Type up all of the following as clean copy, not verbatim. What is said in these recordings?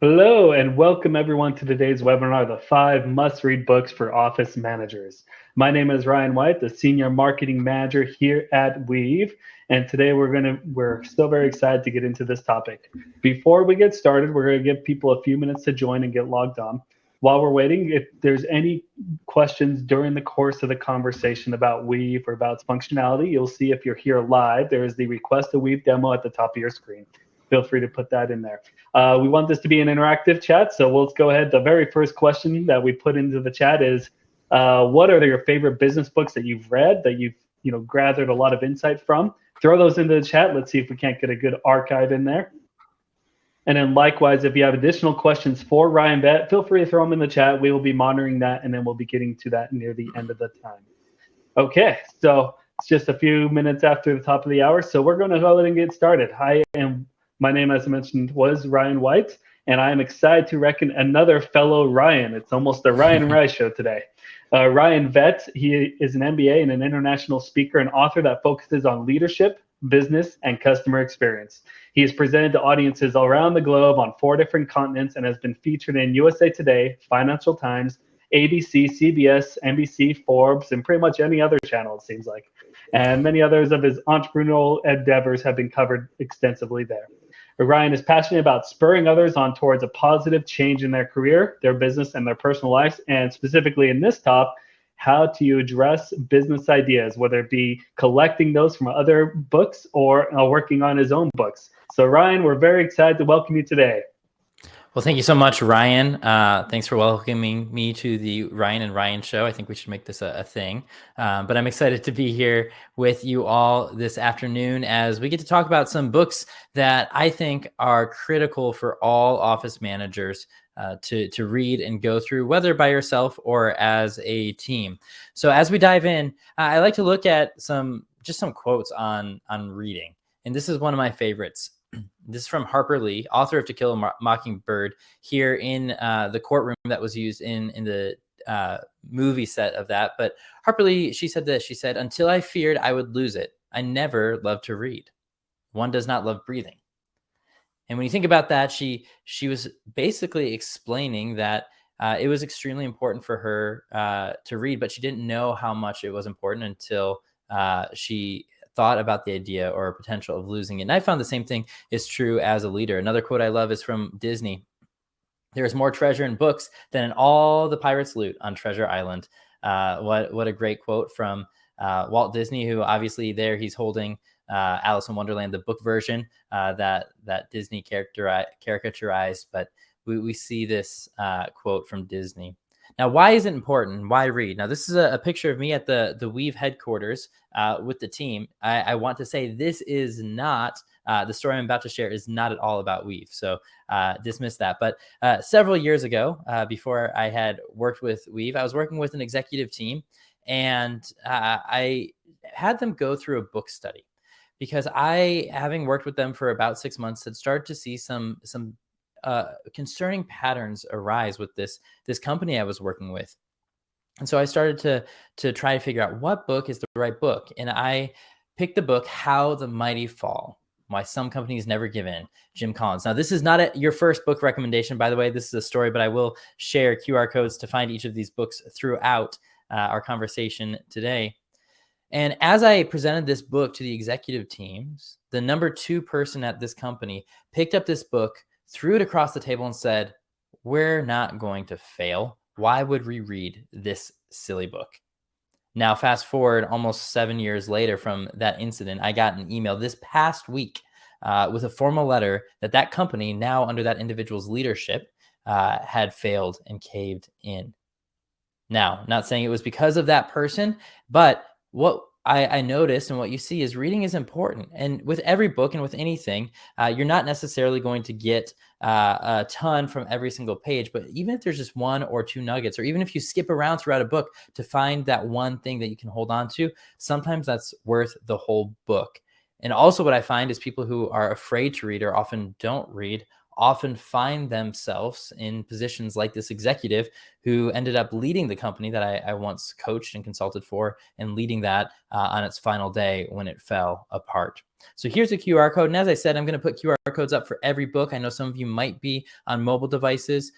Hello and welcome everyone to today's webinar, The 5 Must-Read Books for Office Managers. My name is Ryan White, the Senior Marketing Manager here at Weave, and today we're still very excited to get into this topic. Before we get started, we're going to give people a few minutes to join and get logged on. While we're waiting, if there's any questions during the course of the conversation about Weave or about its functionality, you'll see if you're here live, there is the Request a Weave demo at the top of your screen. Feel free to put that in there. We want this to be an interactive chat, so let's go ahead. The very first question that we put into the chat is, what are your favorite business books that you've read, that you've gathered a lot of insight from? Throw those into the chat. Let's see if we can't get a good archive in there. And then likewise, if you have additional questions for Ryan Vett, feel free to throw them in the chat. We will be monitoring that, and then we'll be getting to that near the end of the time. Okay, so it's just a few minutes after the top of the hour, so we're going to go ahead and get started. My name, as I mentioned, was Ryan White, and I am excited to reckon another fellow Ryan. It's almost a Ryan and Rye show today. Ryan Vett, he is an MBA and an international speaker and author that focuses on leadership, business, and customer experience. He has presented to audiences around the globe on 4 different continents and has been featured in USA Today, Financial Times, ABC, CBS, NBC, Forbes, and pretty much any other channel, it seems like. And many others of his entrepreneurial endeavors have been covered extensively there. Ryan is passionate about spurring others on towards a positive change in their career, their business, and their personal lives, and specifically in this top, how to address business ideas, whether it be collecting those from other books or working on his own books. So Ryan, we're very excited to welcome you today. Well, thank you so much, Ryan. Thanks for welcoming me to the Ryan and Ryan show. I think we should make this a thing. But I'm excited to be here with you all this afternoon as we get to talk about some books that I think are critical for all office managers to read and go through, whether by yourself or as a team. So as we dive in, I like to look at some quotes on reading. And this is one of my favorites. This is from Harper Lee, author of To Kill a Mockingbird, here in the courtroom that was used in the movie set of that. But Harper Lee, she said this. She said, "Until I feared I would lose it, I never loved to read. One does not love breathing." And when you think about that, she was basically explaining that it was extremely important for her to read, but she didn't know how much it was important until she thought about the idea or potential of losing it. And I found the same thing is true as a leader. Another quote I love is from Disney. "There is more treasure in books than in all the pirates' loot on Treasure Island." What a great quote from Walt Disney, who obviously there he's holding Alice in Wonderland, the book version that Disney caricaturized. But we see this quote from Disney. Now, why is it important? Why read? Now, this is a picture of me at the Weave headquarters with the team. I want to say this is not, the story I'm about to share is not at all about Weave. So dismiss that. But several years ago, before I had worked with Weave, I was working with an executive team, and I had them go through a book study because I, having worked with them for about 6 months, had started to see some concerning patterns arise with this company I was working with. And so I started to try to figure out what book is the right book. And I picked the book, How the Mighty Fall, Why Some Companies Never Give In, Jim Collins. Now, this is not your first book recommendation, by the way. This is a story, but I will share QR codes to find each of these books throughout our conversation today. And as I presented this book to the executive teams, the number 2 person at this company picked up this book, threw it across the table and said, "We're not going to fail. Why would we read this silly book?" Now, fast forward almost 7 years later from that incident, I got an email this past week with a formal letter that company, now under that individual's leadership, had failed and caved in. Now, not saying it was because of that person, but what I noticed and what you see is reading is important. And with every book and with anything, you're not necessarily going to get a ton from every single page. But even if there's just 1 or 2 nuggets, or even if you skip around throughout a book to find that one thing that you can hold on to, sometimes that's worth the whole book. And also what I find is people who are afraid to read or often don't read often find themselves in positions like this executive who ended up leading the company that I once coached and consulted for, and leading that on its final day when it fell apart. So here's a QR code. And as I said, I'm going to put QR codes up for every book. I know some of you might be on mobile devices.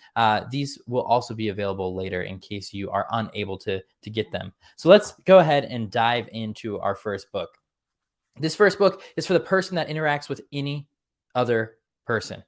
These will also be available later in case you are unable to get them. So let's go ahead and dive into our first book. This first book is for the person that interacts with any other person,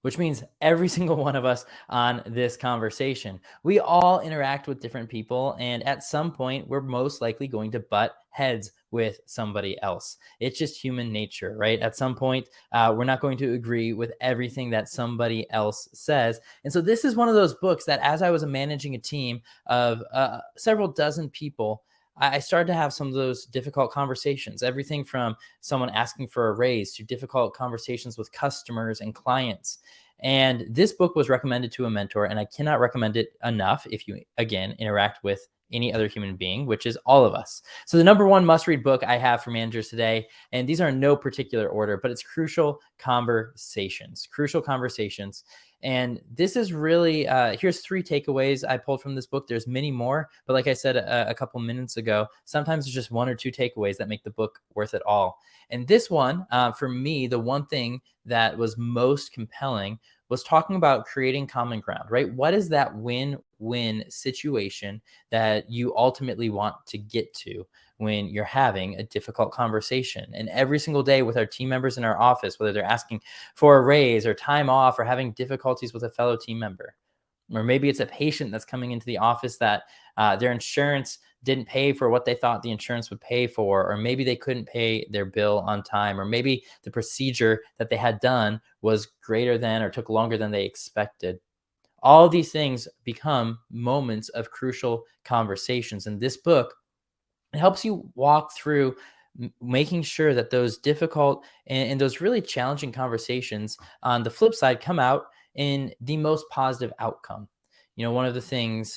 which means every single one of us on this conversation. We all interact with different people, and at some point, we're most likely going to butt heads with somebody else. It's just human nature, right? At some point, we're not going to agree with everything that somebody else says. And so this is one of those books that, as I was managing a team of several dozen people, I started to have some of those difficult conversations, everything from someone asking for a raise to difficult conversations with customers and clients. And this book was recommended to a mentor, and I cannot recommend it enough if you, again, interact with any other human being, which is all of us. So the number one must-read book I have for managers today, and these are in no particular order, but it's Crucial Conversations. Crucial Conversations. And this is really, here's 3 takeaways I pulled from this book. There's many more, but like I said a couple minutes ago, sometimes it's just 1 or 2 takeaways that make the book worth it all. And this one, for me, the one thing that was most compelling was talking about creating common ground, right? What is that win-win situation that you ultimately want to get to when you're having a difficult conversation? And every single day with our team members in our office, whether they're asking for a raise or time off or having difficulties with a fellow team member, or maybe it's a patient that's coming into the office that their insurance didn't pay for what they thought the insurance would pay for, or maybe they couldn't pay their bill on time, or maybe the procedure that they had done was greater than or took longer than they expected. All of these things become moments of crucial conversations. And this book, it helps you walk through making sure that those difficult and those really challenging conversations on the flip side come out in the most positive outcome. You know, one of the things,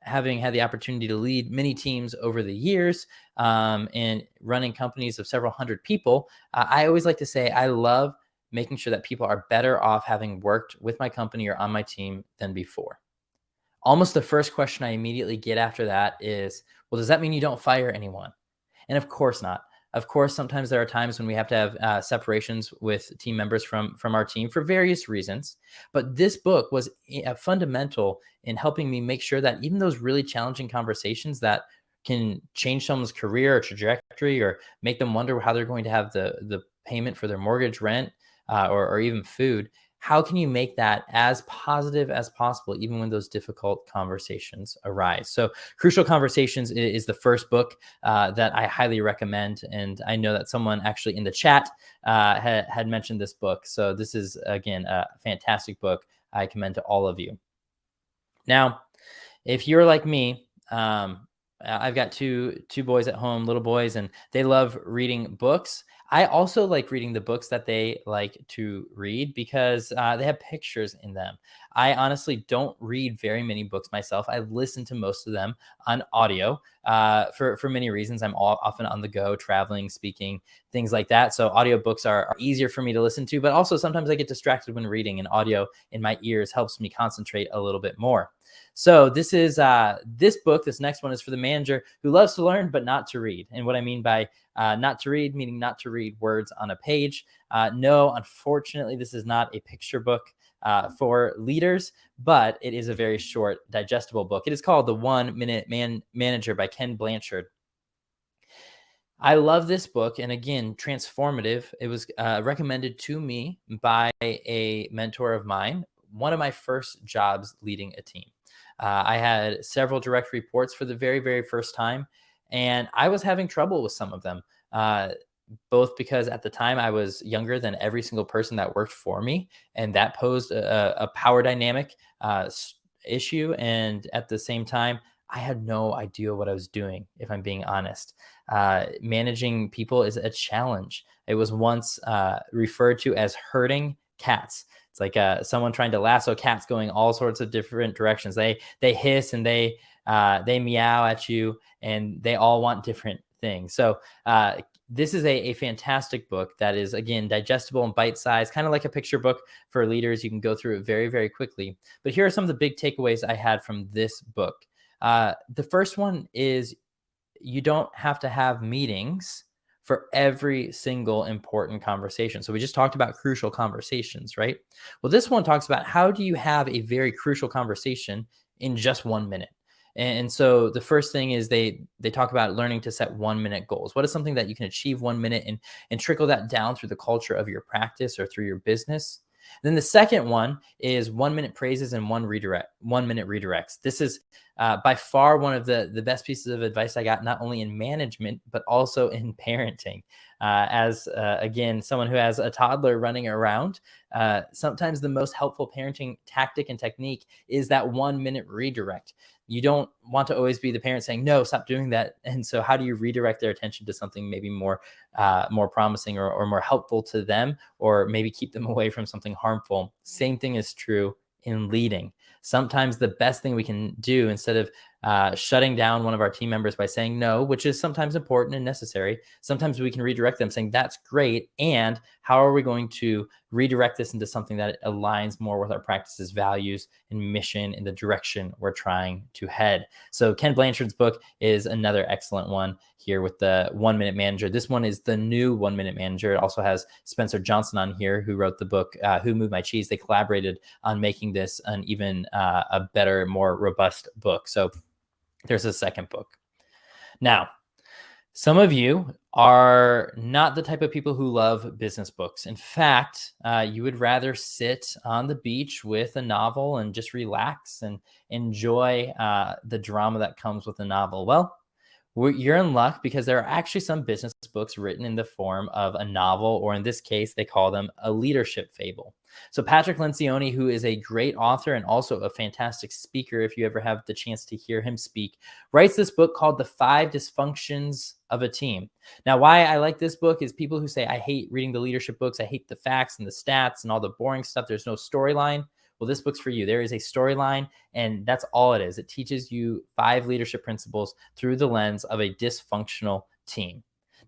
having had the opportunity to lead many teams over the years, and running companies of several hundred people, I always like to say I love making sure that people are better off having worked with my company or on my team than before. Almost the first question I immediately get after that is, well, does that mean you don't fire anyone? And of course not. Of course, sometimes there are times when we have to have separations with team members from our team for various reasons. But this book was fundamental in helping me make sure that even those really challenging conversations that can change someone's career or trajectory, or make them wonder how they're going to have the payment for their mortgage, rent, or even food, how can you make that as positive as possible, even when those difficult conversations arise? So Crucial Conversations is the first book that I highly recommend. And I know that someone actually in the chat had mentioned this book. So this is, again, a fantastic book I commend to all of you. Now, if you're like me, I've got two boys at home, little boys, and they love reading books. I also like reading the books that they like to read because they have pictures in them. I honestly don't read very many books myself. I listen to most of them on audio for many reasons. I'm often on the go, traveling, speaking, things like that. So audiobooks are easier for me to listen to, but also sometimes I get distracted when reading, and audio in my ears helps me concentrate a little bit more. So this is this book. This next one is for the manager who loves to learn but not to read. And what I mean by not to read, meaning not to read words on a page. No, unfortunately, this is not a picture book for leaders, but it is a very short, digestible book. It is called The 1 Minute Manager by Ken Blanchard. I love this book, and again, transformative. It was recommended to me by a mentor of mine, one of my first jobs leading a team. I had several direct reports for the very, very first time, and I was having trouble with some of them, both because at the time I was younger than every single person that worked for me, and that posed a power dynamic issue. And at the same time, I had no idea what I was doing, if I'm being honest. Managing people is a challenge. It was once referred to as herding cats. It's like someone trying to lasso cats going all sorts of different directions. They hiss and they meow at you, and they all want different things. So this is a fantastic book that is, again, digestible and bite-sized, kind of like a picture book for leaders. You can go through it very, very quickly. But here are some of the big takeaways I had from this book. The first one is you don't have to have meetings for every single important conversation. So we just talked about crucial conversations, right? Well, this one talks about how do you have a very crucial conversation in just 1 minute. And so the first thing is they talk about learning to set 1 minute goals. What is something that you can achieve 1 minute and trickle that down through the culture of your practice or through your business? Then the second one is 1 minute praises and 1 minute redirects. This is by far one of the best pieces of advice I got, not only in management, but also in parenting. As again, someone who has a toddler running around, sometimes the most helpful parenting tactic and technique is that 1 minute redirect. You don't want to always be the parent saying, no, stop doing that. And so how do you redirect their attention to something maybe more promising or more helpful to them, or maybe keep them away from something harmful? Same thing is true in leading. Sometimes the best thing we can do, instead of shutting down one of our team members by saying no, which is sometimes important and necessary, sometimes we can redirect them saying, that's great. And how are we going to redirect this into something that aligns more with our practice's values and mission in the direction we're trying to head? So Ken Blanchard's book is another excellent one here with the 1 minute manager. This one is the new 1 minute manager. It also has Spencer Johnson on here, who wrote the book, Who Moved My Cheese. They collaborated on making this an even a better, more robust book. So there's a second book. Now, some of you are not the type of people who love business books. In fact, you would rather sit on the beach with a novel and just relax and enjoy the drama that comes with a novel. Well, you're in luck, because there are actually some business books written in the form of a novel, or in this case, they call them a leadership fable. So Patrick Lencioni, who is a great author and also a fantastic speaker, if you ever have the chance to hear him speak, writes this book called The 5 Dysfunctions of a Team. Now, why I like this book is people who say, I hate reading the leadership books, I hate the facts and the stats and all the boring stuff, there's no storyline. Well, this book's for you. There is a storyline, and that's all it is. It teaches you 5 leadership principles through the lens of a dysfunctional team.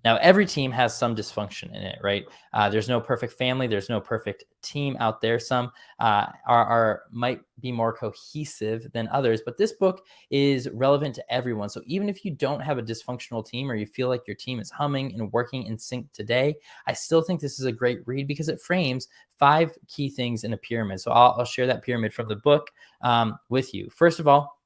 Now, every team has some dysfunction in it, right? There's no perfect family. There's no perfect team out there. Some might be more cohesive than others, but this book is relevant to everyone. So even if you don't have a dysfunctional team, or you feel like your team is humming and working in sync today, I still think this is a great read, because it frames 5 key things in a pyramid. So I'll share that pyramid from the book with you. First of all,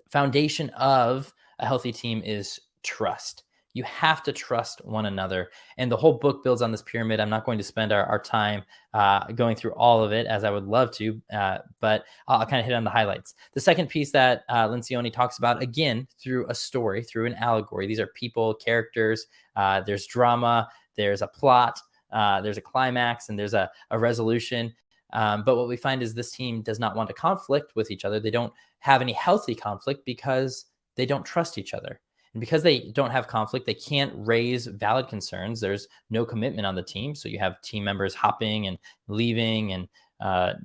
foundation of a healthy team is trust. You have to trust one another. And the whole book builds on this pyramid. I'm not going to spend our time going through all of it, as I would love to, but I'll kind of hit on the highlights. The second piece that Lencioni talks about, again, through a story, through an allegory. These are people, characters, there's drama, there's a plot, there's a climax, and there's a resolution. But what we find is this team does not want to conflict with each other. They don't have any healthy conflict because they don't trust each other. And because they don't have conflict, they can't raise valid concerns. There's no commitment on the team. So you have team members hopping and leaving and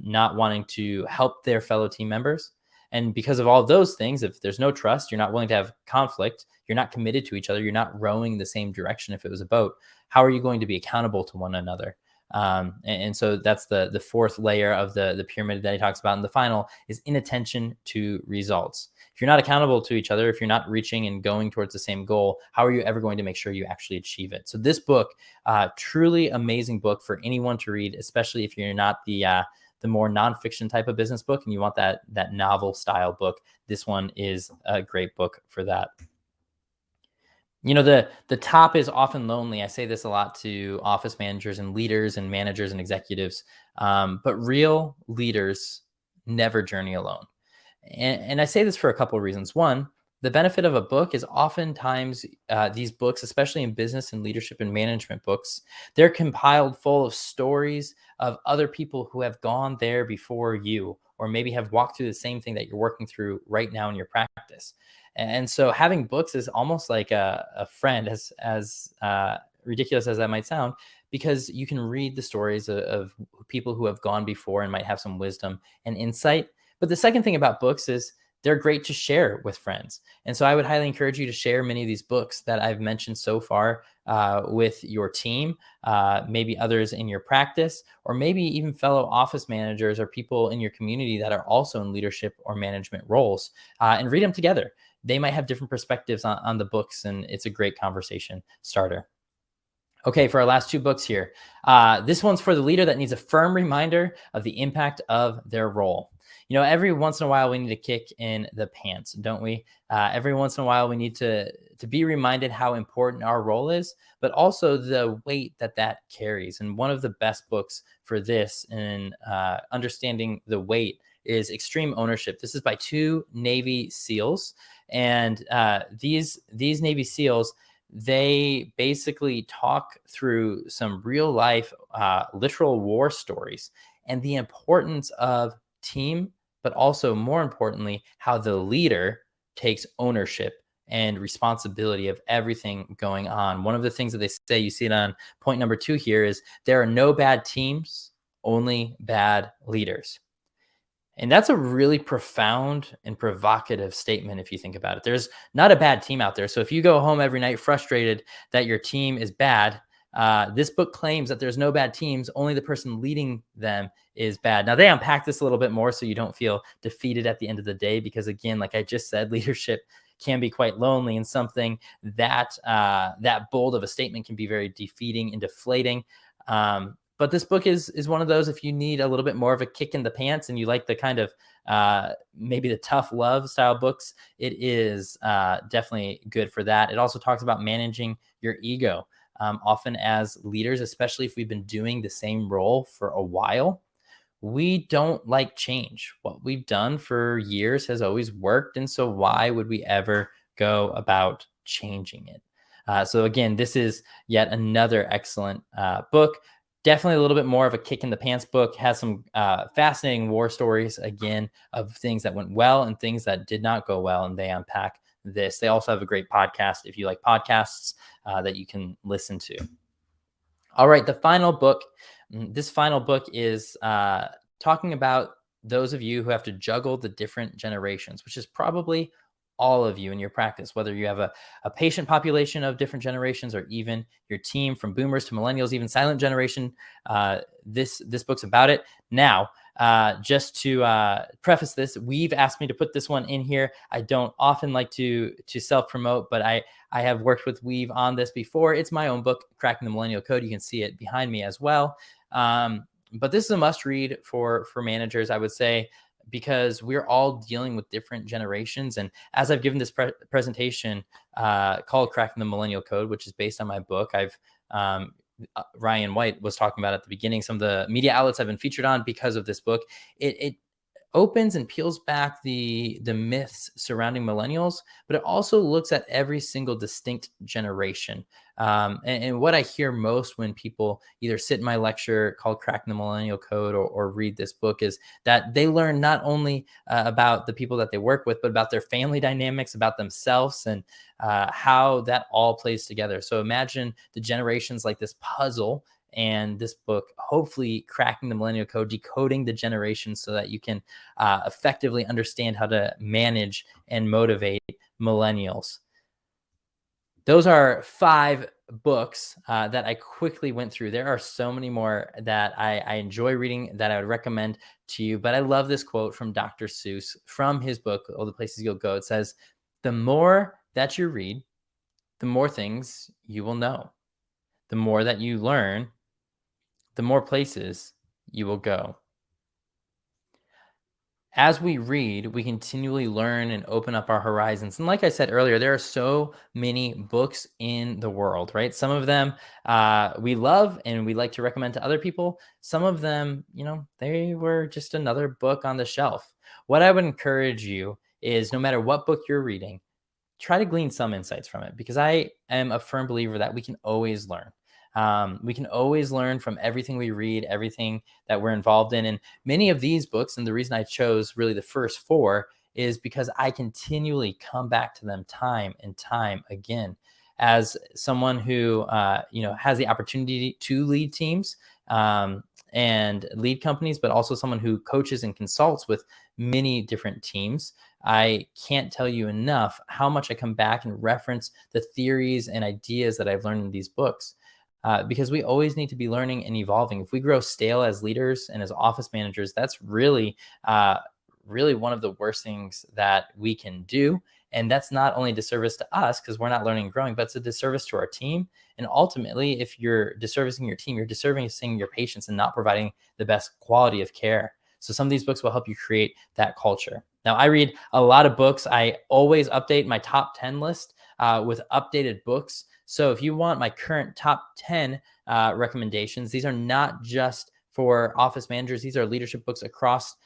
not wanting to help their fellow team members. And because of all of those things, if there's no trust, you're not willing to have conflict, you're not committed to each other, you're not rowing the same direction. If it was a boat, how are you going to be accountable to one another? And so that's the fourth layer of the pyramid that he talks about. And the final is inattention to results. If you're not accountable to each other, if you're not reaching and going towards the same goal, how are you ever going to make sure you actually achieve it? So this book, truly amazing book for anyone to read, especially if you're not the more nonfiction type of business book and you want that novel style book. This one is a great book for that. You know, the top is often lonely. I say this a lot to office managers and leaders and managers and executives, but real leaders never journey alone. And I say this for a couple of reasons. One, the benefit of a book is oftentimes these books, especially in business and leadership and management books, they're compiled full of stories of other people who have gone there before you, or maybe have walked through the same thing that you're working through right now in your practice. And so having books is almost like a friend, as ridiculous as that might sound, because you can read the stories of people who have gone before and might have some wisdom and insight. But the second thing about books is they're great to share with friends. And so I would highly encourage you to share many of these books that I've mentioned so far with your team, maybe others in your practice, or maybe even fellow office managers or people in your community that are also in leadership or management roles, and read them together. They might have different perspectives on the books, and it's a great conversation starter. Okay, for our last two books here. This one's for the leader that needs a firm reminder of the impact of their role. Every once in a while we need a kick in the pants, don't we? Every once in a while we need to be reminded how important our role is, but also the weight that carries. And one of the best books for this in understanding the weight is Extreme Ownership. This is by two Navy SEALs, and these Navy SEALs, they basically talk through some real life, literal war stories and the importance of team, but also more importantly, how the leader takes ownership and responsibility of everything going on. One of the things that they say, you see it on point number 2 here, is there are no bad teams, only bad leaders. And that's a really profound and provocative statement if you think about it. There's not a bad team out there. So if you go home every night frustrated that your team is bad, this book claims that there's no bad teams, only the person leading them is bad. Now, they unpack this a little bit more so you don't feel defeated at the end of the day, because again, like I just said, leadership can be quite lonely, and something that bold of a statement can be very defeating and deflating. But this book is one of those, if you need a little bit more of a kick in the pants and you like the kind of maybe the tough love style books, it is definitely good for that. It also talks about managing your ego. Often as leaders, especially if we've been doing the same role for a while, we don't like change. What we've done for years has always worked. And so why would we ever go about changing it? So again, this is yet another excellent book. Definitely a little bit more of a kick in the pants book. Has some fascinating war stories, again, of things that went well and things that did not go well, and they unpack this. They also have a great podcast, if you like podcasts, that you can listen to. All right, the final book. This final book is talking about those of you who have to juggle the different generations, which is probably all of you in your practice, whether you have a patient population of different generations or even your team from boomers to millennials, even silent generation. This book's about it. Now, just to preface this, Weave asked me to put this one in here. I don't often like to self-promote, but I have worked with Weave on this before. It's my own book, Cracking the Millennial Code. You can see it behind me as well. But this is a must read for managers, I would say, because we're all dealing with different generations. And as I've given this presentation called Cracking the Millennial Code, which is based on my book, Ryan White was talking about at the beginning, some of the media outlets I've been featured on because of this book. It opens and peels back the myths surrounding millennials, but it also looks at every single distinct generation. And what I hear most when people either sit in my lecture called Cracking the Millennial Code or read this book is that they learn not only about the people that they work with, but about their family dynamics, about themselves, and how that all plays together. So imagine the generations like this puzzle, and this book, hopefully cracking the millennial code, decoding the generations so that you can effectively understand how to manage and motivate millennials. Those are 5 books that I quickly went through. There are so many more that I enjoy reading that I would recommend to you. But I love this quote from Dr. Seuss from his book, All the Places You'll Go. It says, "The more that you read, the more things you will know. The more that you learn, the more places you will go." As we read, we continually learn and open up our horizons. And like I said earlier, there are so many books in the world, right? Some of them we love and we like to recommend to other people. Some of them, they were just another book on the shelf. What I would encourage you is, no matter what book you're reading, try to glean some insights from it, because I am a firm believer that we can always learn. We can always learn from everything we read, everything that we're involved in. And many of these books, and the reason I chose really the first 4, is because I continually come back to them time and time again. As someone who, has the opportunity to lead teams, and lead companies, but also someone who coaches and consults with many different teams. I can't tell you enough how much I come back and reference the theories and ideas that I've learned in these books. Because we always need to be learning and evolving. If we grow stale as leaders and as office managers, that's really, really one of the worst things that we can do. And that's not only a disservice to us because we're not learning and growing, but it's a disservice to our team. And ultimately, if you're disservicing your team, you're disservicing your patients and not providing the best quality of care. So some of these books will help you create that culture. Now, I read a lot of books. I always update my top 10 list with updated books. So if you want my current top 10 recommendations, these are not just for office managers. These are leadership books across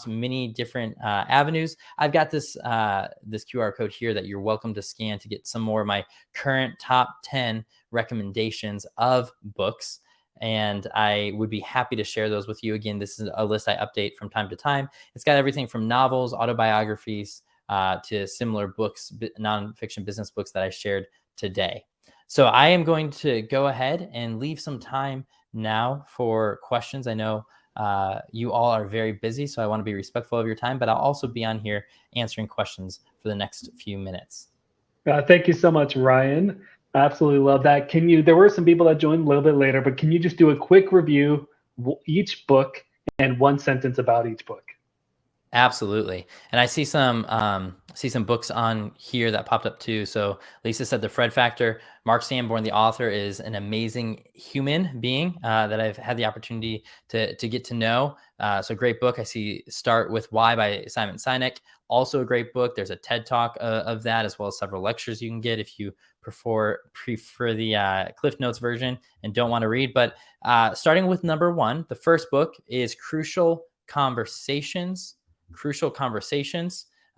many different avenues. I've got this QR code here that you're welcome to scan to get some more of my current top 10 recommendations of books. And I would be happy to share those with you. Again, this is a list I update from time to time. It's got everything from novels, autobiographies, to similar books, nonfiction business books that I shared today. So I am going to go ahead and leave some time now for questions. I know you all are very busy, so I want to be respectful of your time, but I'll also be on here answering questions for the next few minutes. Thank you so much, Ryan. I absolutely love that. There were some people that joined a little bit later, but can you just do a quick review, each book, and one sentence about each book? Absolutely. And I see some books on here that popped up too. So Lisa said The Fred Factor. Mark Sanborn, the author, is an amazing human being that I've had the opportunity to get to know. So great book. I see Start With Why by Simon Sinek. Also a great book. There's a TED Talk of that, as well as several lectures you can get if you prefer the Cliff Notes version and don't want to read. But starting with number one, the first book is Crucial Conversations.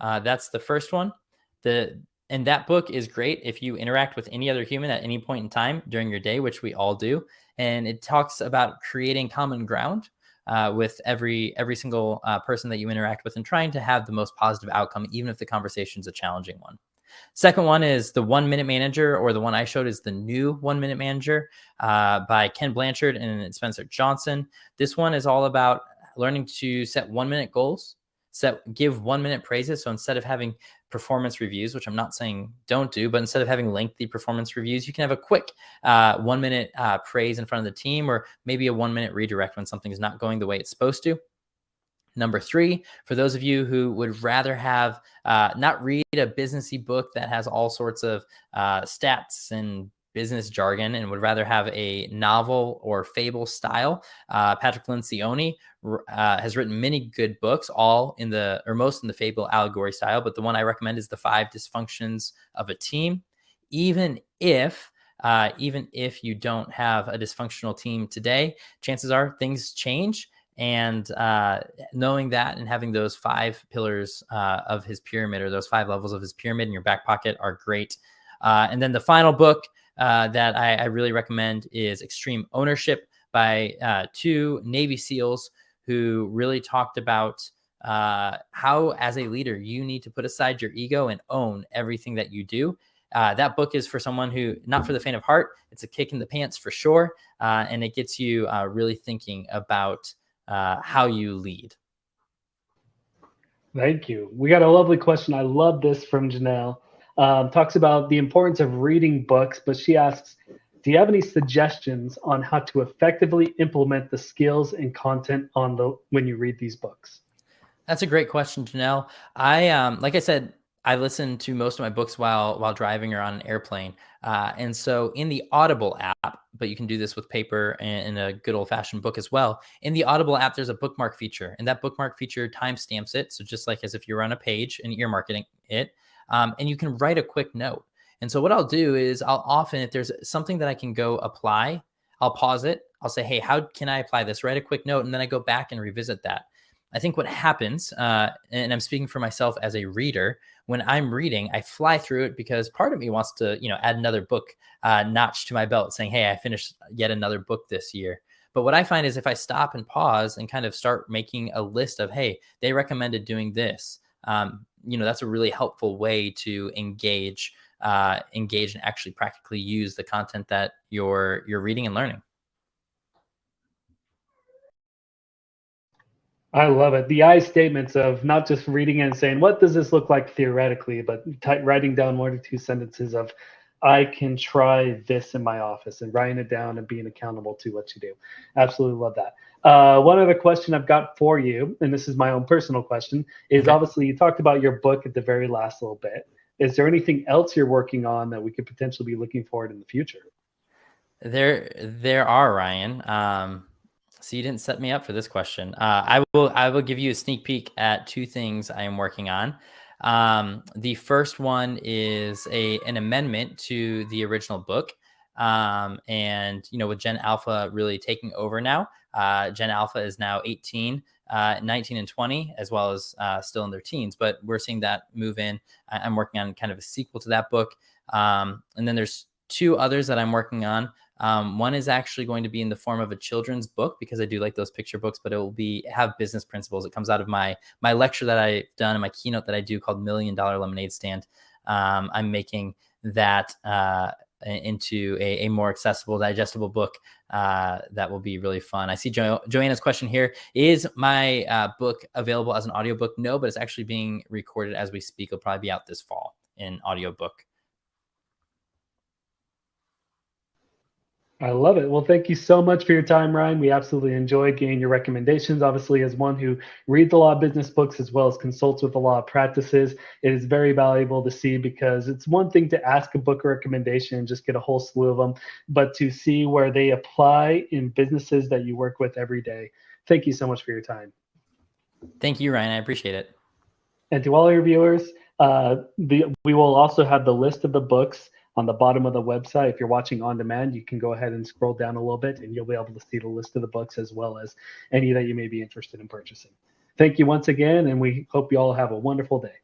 That's the first one. And that book is great if you interact with any other human at any point in time during your day, which we all do. And it talks about creating common ground with every single person that you interact with and trying to have the most positive outcome, even if the conversation is a challenging one. Second one is The 1 Minute Manager, or the one I showed is The New 1 Minute Manager by Ken Blanchard and Spencer Johnson. This one is all about learning to set 1-minute goals, give 1-minute praises. So instead of having performance reviews, which I'm not saying don't do, but instead of having lengthy performance reviews, you can have a quick 1-minute praise in front of the team, or maybe a 1-minute redirect when something is not going the way it's supposed to. Number three, for those of you who would rather have not read a businessy book that has all sorts of stats and business jargon and would rather have a novel or fable style, Patrick Lencioni has written many good books, most in the fable allegory style. But the one I recommend is The 5 Dysfunctions of a Team. Even if you don't have a dysfunctional team today, chances are things change. And knowing that and having those 5 pillars of his pyramid, or those 5 levels of his pyramid in your back pocket, are great. And then the final book that I really recommend is Extreme Ownership by 2 Navy SEALs who really talked about how, as a leader, you need to put aside your ego and own everything that you do. That book is for someone who, not for the faint of heart. It's a kick in the pants for sure. And it gets you really thinking about how you lead. Thank you. We got a lovely question. I love this from Janelle. Talks about the importance of reading books, but she asks, do you have any suggestions on how to effectively implement the skills and content when you read these books? That's a great question, Janelle. Like I said, I listen to most of my books while driving or on an airplane. And so in the Audible app, but you can do this with paper and a good old fashioned book as well. In the Audible app, there's a bookmark feature, and that bookmark feature timestamps it. So just like as if you're on a page and earmarking it, and you can write a quick note. And so what I'll do is I'll often, if there's something that I can go apply, I'll pause it. I'll say, hey, how can I apply this? Write a quick note. And then I go back and revisit that. I think what happens, and I'm speaking for myself as a reader, when I'm reading, I fly through it because part of me wants to, add another book notch to my belt saying, hey, I finished yet another book this year. But what I find is if I stop and pause and kind of start making a list of, hey, they recommended doing this, that's a really helpful way to engage and actually practically use the content that you're reading and learning. I love it. The I statements of not just reading it and saying, what does this look like theoretically, but writing down 1 or 2 sentences of, I can try this in my office and writing it down and being accountable to what you do. Absolutely love that. One other question I've got for you, and this is my own personal question, is Okay. obviously you talked about your book at the very last little bit. Is there anything else you're working on that we could potentially be looking forward in the future? There are, Ryan. So you didn't set me up for this question. I will give you a sneak peek at two things I am working on. The first one is an amendment to the original book. And with Gen Alpha really taking over now, Gen Alpha is now 18, 19 and 20, as well as still in their teens, but we're seeing that move in. I'm working on kind of a sequel to that book. And then there's two others that I'm working on. One is actually going to be in the form of a children's book because I do like those picture books, but it will have business principles. It comes out of my lecture that I've done and my keynote that I do called $1,000,000 Lemonade Stand. I'm making that into a more accessible, digestible book that will be really fun. I see Joanna's question here. Is my book available as an audiobook? No, but it's actually being recorded as we speak. It'll probably be out this fall in audiobook. I love it. Well, thank you so much for your time, Ryan. We absolutely enjoyed getting your recommendations. Obviously, as one who reads a lot of business books as well as consults with a lot of practices, it is very valuable to see because it's one thing to ask a book recommendation and just get a whole slew of them, but to see where they apply in businesses that you work with every day. Thank you so much for your time. Thank you, Ryan. I appreciate it. And to all your viewers, we will also have the list of the books on the bottom of the website. If you're watching on demand, you can go ahead and scroll down a little bit and you'll be able to see the list of the books as well as any that you may be interested in purchasing. Thank you once again, and we hope you all have a wonderful day.